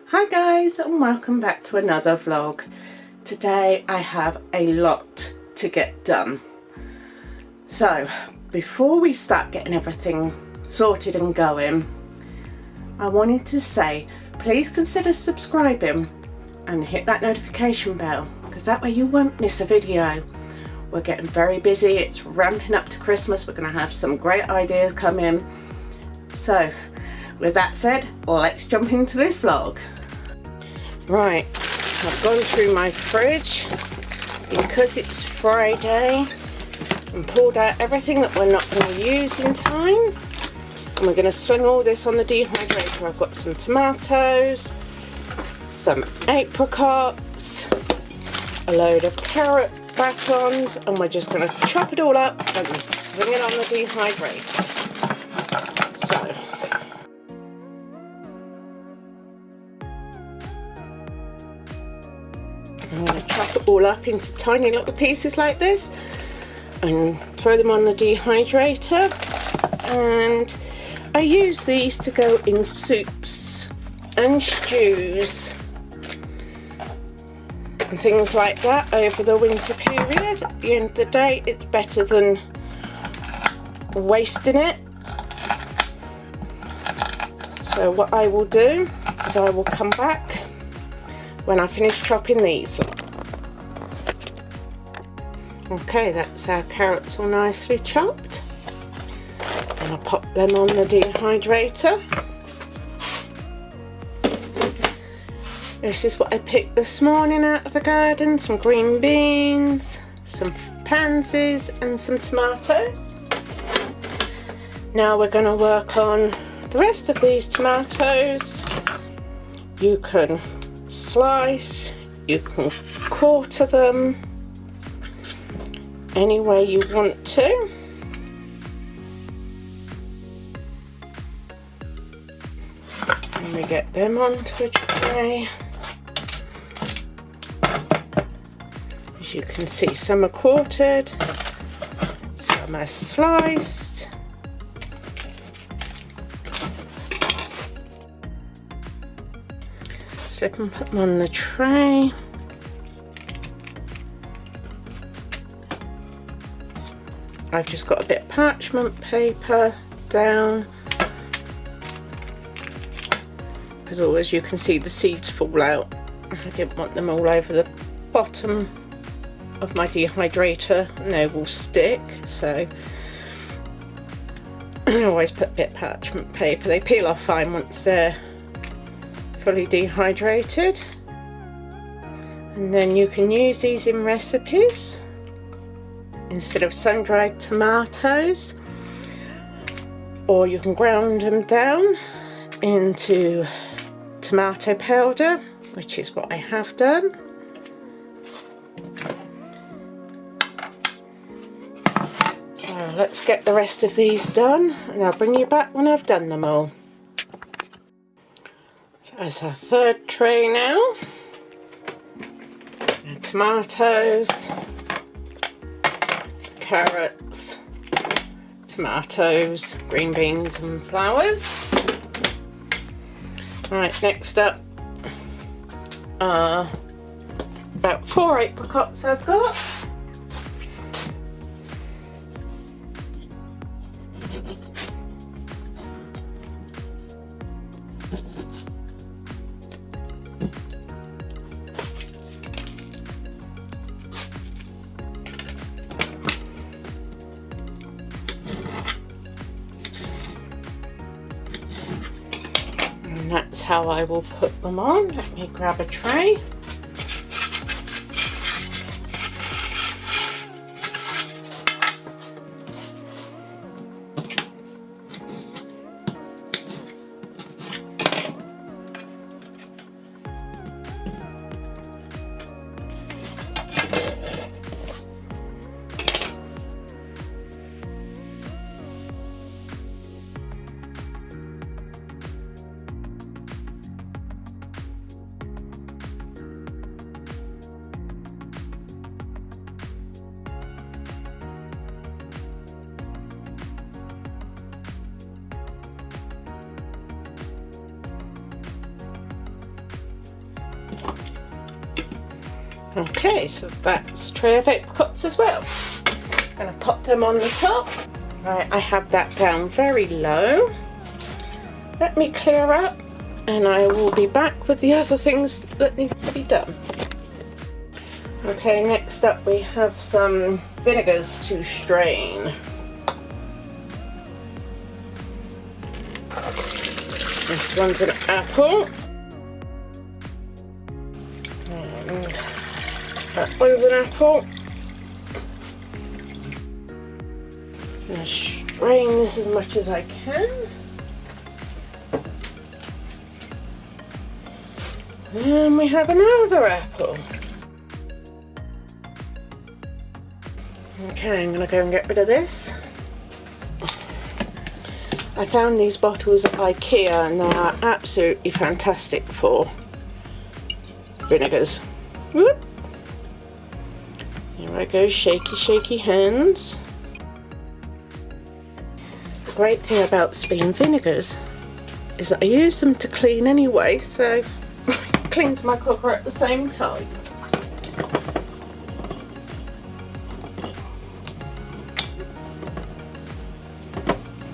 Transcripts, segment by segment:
Hi guys, and welcome back to another vlog. Today I have a lot to get done. So before we start getting everything sorted and going, I wanted to say please consider subscribing and hit that notification bell, because that way you won't miss a video. We're getting very busy, it's ramping up to Christmas, we're going to have some great ideas come in. So with that said, let's jump into this vlog. Right, I've gone through my fridge because it's Friday and pulled out everything that we're not going to use in time, and we're going to sling all this on the dehydrator. I've got some tomatoes, some apricots, a load of carrot batons, and we're just going to chop it all up and sling it on the dehydrator. So I'm going to chop it all up into tiny little pieces like this and throw them on the dehydrator. And I use these to go in soups and stews and things like that over the winter period. At the end of the day, it's better than wasting it. So what I will do is I will come back when I finish chopping these. Okay, that's our carrots all nicely chopped, and I'll pop them on the dehydrator. This is what I picked this morning out of the garden: some green beans, some pansies and some tomatoes. Now we're going to work on the rest of these tomatoes. You can slice, you can quarter them any way you want to. And we get them onto a tray. As you can see, some are quartered, some are sliced. Slip and put them on the tray. I've just got a bit of parchment paper down, because always you can see the seeds fall out. I didn't want them all over the bottom of my dehydrator and they will stick, so I always put a bit of parchment paper. They peel off fine once they're fully dehydrated. And then you can use these in recipes instead of sun-dried tomatoes, or you can ground them down into tomato powder, which is what I have done. So let's get the rest of these done, and I'll bring you back when I've done them all. So that's our third tray now. The tomatoes, carrots, tomatoes, green beans and flowers. Right, next up are about 4 apricots I've got. And that's how I will put them on. Let me grab a tray. Okay, so that's a tray of apricots as well. I'm going to pop them on the top. Right, I have that down very low. Let me clear up and I will be back with the other things that need to be done. Okay, next up we have some vinegars to strain. This one's an apple. And that one's an apple. I'm going to strain this as much as I can. And we have another apple. Okay, I'm going to go and get rid of this. I found these bottles at IKEA and they are absolutely fantastic for vinegars. Whoop. Here I go, shaky, shaky hands. The great thing about spilling vinegars is that I use them to clean anyway, so it cleans my cooker at the same time.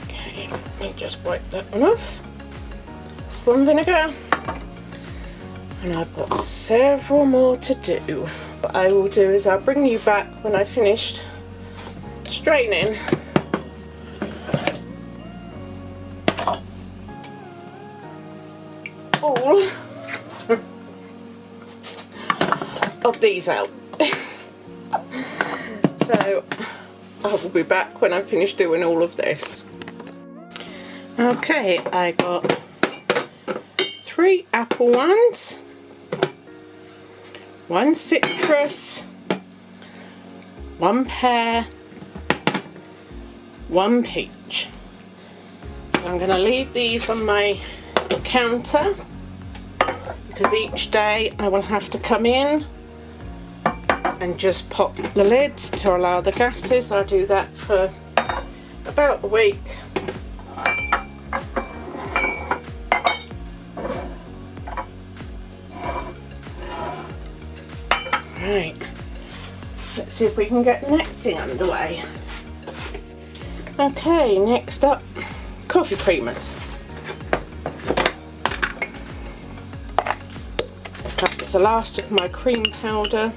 Okay, let me just wipe that one off. One vinegar. And I've got several more to do. What I will do is I'll bring you back when I finished straining. All of these out. So I will be back when I finish doing all of this. Okay, I got 3 apple ones, 1 citrus, 1 pear, 1 peach. So I'm going to leave these on my counter because each day I will have to come in and just pop the lids to allow the gases. I'll do that for about a week. Right, let's see if we can get the next thing underway. Okay, next up, coffee creamers. That's the last of my cream powder.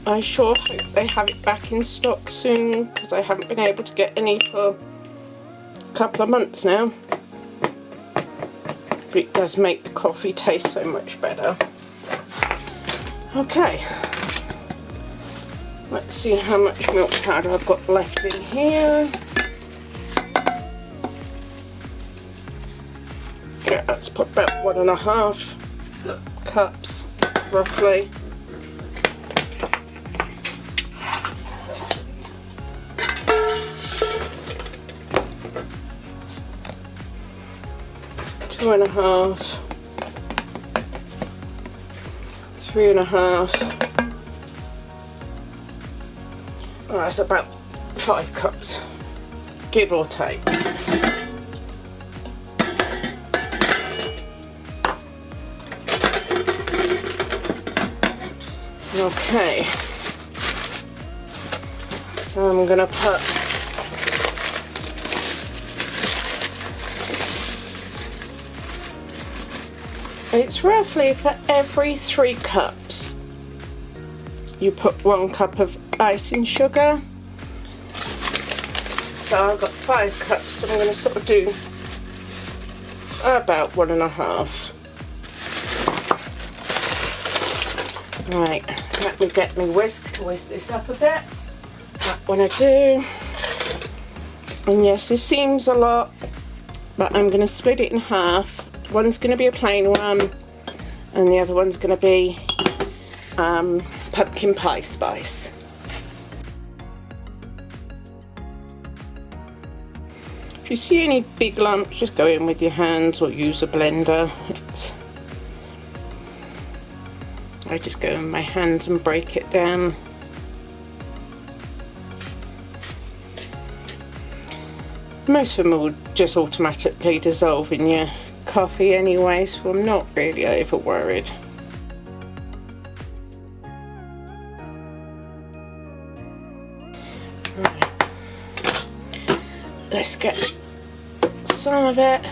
I sure hope they have it back in stock soon because I haven't been able to get any for a couple of months now. But it does make the coffee taste so much better. Okay. Let's see how much milk powder I've got left in here. Yeah, let's put about 1.5 cups, roughly. Two and a half, 3.5. Oh, that's about 5 cups, give or take. Okay, so I'm going to put it's roughly for every 3 cups you put 1 cup of icing sugar. So I've got 5 cups, so I'm going to sort of do about 1.5. Right, let me get my whisk to whisk this up a bit. That one I do. And yes, this seems a lot, but I'm going to split it in half. One's going to be a plain one, and the other one's going to be pumpkin pie spice. If you see any big lumps, just go in with your hands or use a blender. I just go in my hands and break it down. Most of them will just automatically dissolve in your coffee anyway, so I'm not really over worried. let's get some of it.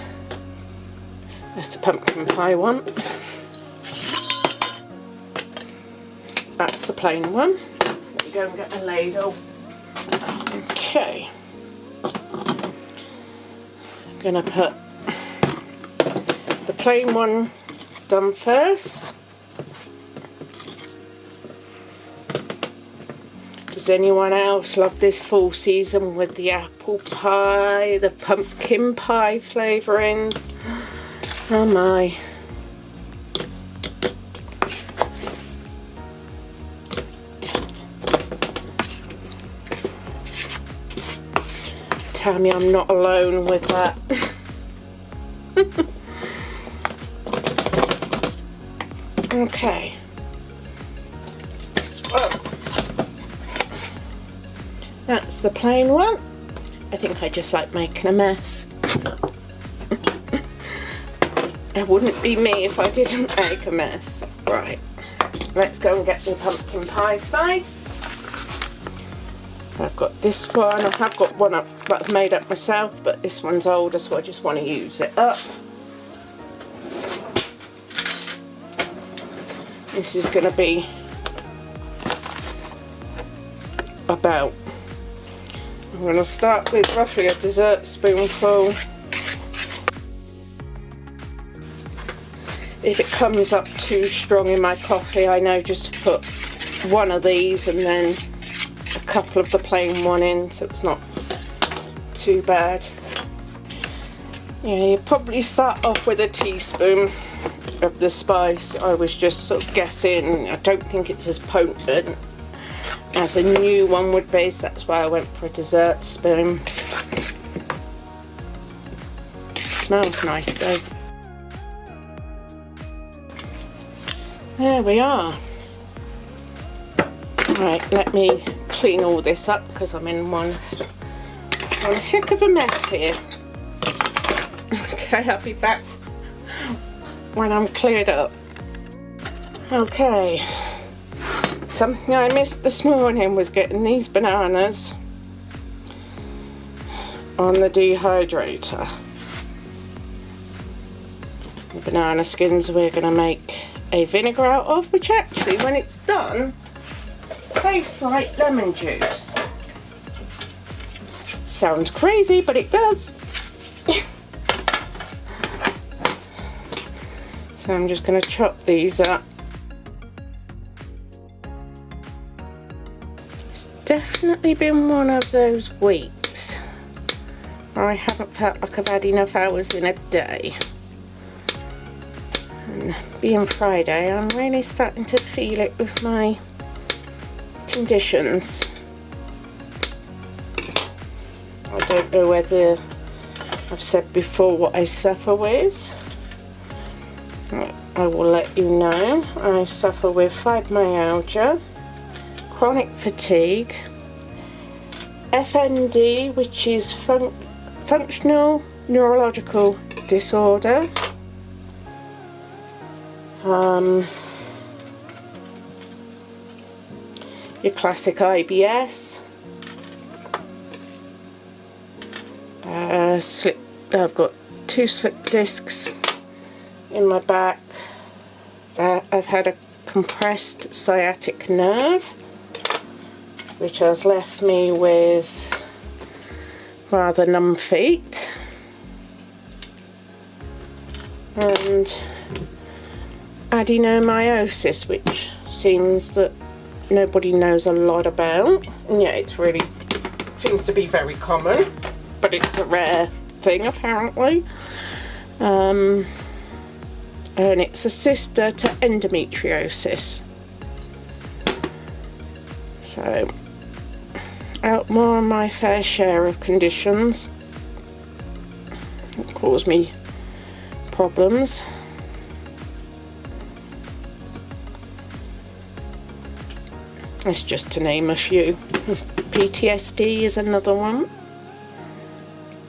That's the pumpkin pie one. That's the plain one. Let me go and get a ladle. Okay. I'm gonna put the plain one done first. Does anyone else love this fall season with the apple pie, the pumpkin pie flavourings? Oh my. Tell me I'm not alone with that. Okay. It's this one. That's the plain one. I think I just like making a mess. It wouldn't be me if I didn't make a mess. Right, let's go and get the pumpkin pie slice. I've got this one. I have got one that I've made up myself, but this one's older, so I just want to use it up. This is going to be about, I'm going to start with roughly a dessert spoonful. If it comes up too strong in my coffee, I know just to put one of these and then a couple of the plain one in, so it's not too bad. Yeah, you probably start off with a teaspoon of the spice. I was just sort of guessing. I don't think it's as potent as a new one would be, so that's why I went for a dessert spoon. Smells nice though. There we are. Right, let me clean all this up because I'm in one heck of a mess here. Okay, I'll be back when I'm cleared up. Okay, something I missed this morning was getting these bananas on the dehydrator. The banana skins we're going to make a vinegar out of, which actually when it's done tastes like lemon juice. Sounds crazy, but it does. So I'm just going to chop these up. It's definitely been one of those weeks where I haven't felt like I've had enough hours in a day. And being Friday, I'm really starting to feel it with my conditions. I don't know whether I've said before what I suffer with. I will let you know. I suffer with fibromyalgia, chronic fatigue, FND, which is functional neurological disorder, your classic IBS, I've got 2 slip discs in my back. I've had a compressed sciatic nerve, which has left me with rather numb feet, and adenomyosis, which seems that nobody knows a lot about, and yet it's really seems to be very common, but it's a rare thing apparently. And it's a sister to endometriosis. So, out more than my fair share of conditions that cause me problems. That's just to name a few. PTSD is another one.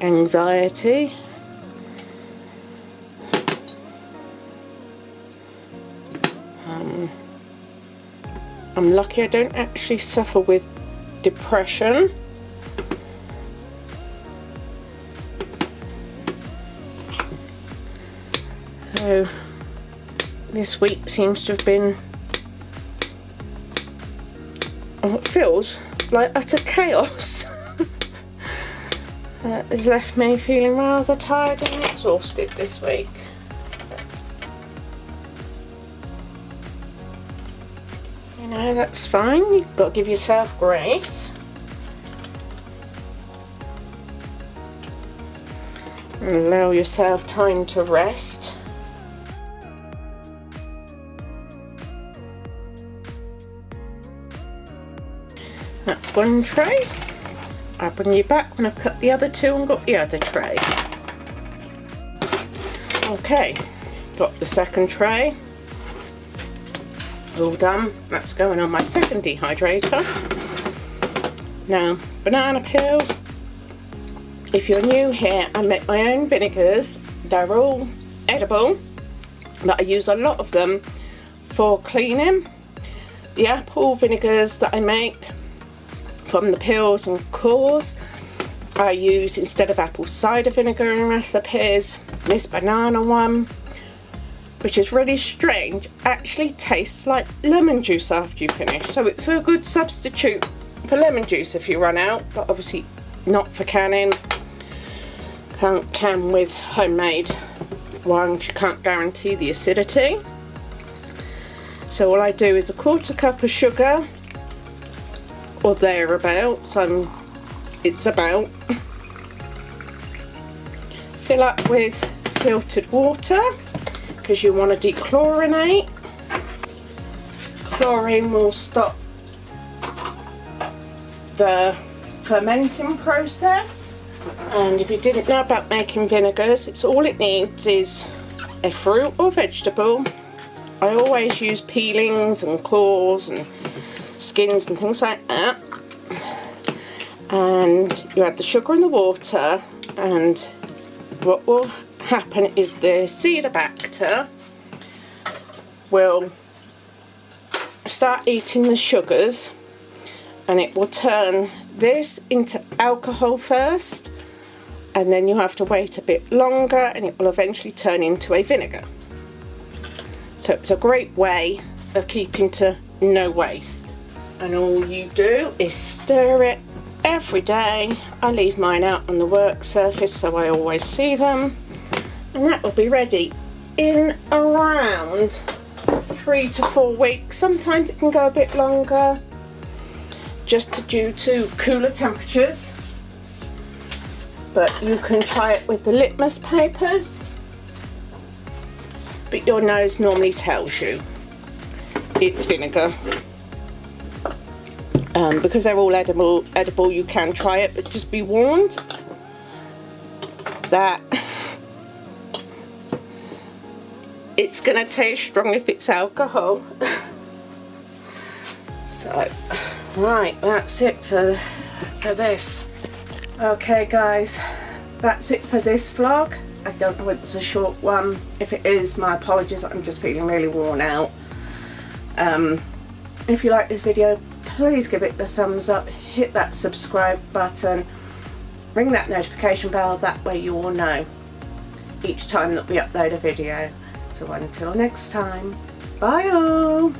Anxiety. I'm lucky I don't actually suffer with depression. So this week seems to have been, it feels like utter chaos. Has left me feeling rather tired and exhausted this week. You know, that's fine, you've got to give yourself grace. And allow yourself time to rest. That's one tray. I'll bring you back when I've cut the other two and got the other tray. Okay, got the second tray. All done. That's going on my second dehydrator. Now, banana peels. If you're new here, I make my own vinegars. They're all edible, but I use a lot of them for cleaning. The apple vinegars that I make from the peels and cores, I use instead of apple cider vinegar in recipes. This banana one, which is really strange, actually tastes like lemon juice after you finish. So it's a good substitute for lemon juice if you run out, but obviously not for canning. Can't can with homemade ones, you can't guarantee the acidity. So all I do is a 1/4 cup of sugar, or thereabouts, it's about. Fill up with filtered water, because you want to dechlorinate. Chlorine will stop the fermenting process. And if you didn't know about making vinegars, it's all it needs is a fruit or vegetable. I always use peelings and cores and skins and things like that. And you add the sugar and the water, and what will happen is the Cedarbacter will start eating the sugars, and it will turn this into alcohol first, and then you have to wait a bit longer and it will eventually turn into a vinegar. So it's a great way of keeping to no waste. And all you do is stir it every day. I leave mine out on the work surface so I always see them, and that will be ready in around 3 to 4 weeks. Sometimes it can go a bit longer, just due to cooler temperatures, but you can try it with the litmus papers, but your nose normally tells you it's vinegar. Because they're all edible, you can try it, but just be warned that it's going to taste strong if it's alcohol. So, right, that's it for this. Okay guys, that's it for this vlog. I don't know whether it's a short one. If it is, my apologies, I'm just feeling really worn out. If you like this video, please give it the thumbs up, hit that subscribe button, ring that notification bell, that way you will know each time that we upload a video. So until next time, bye all!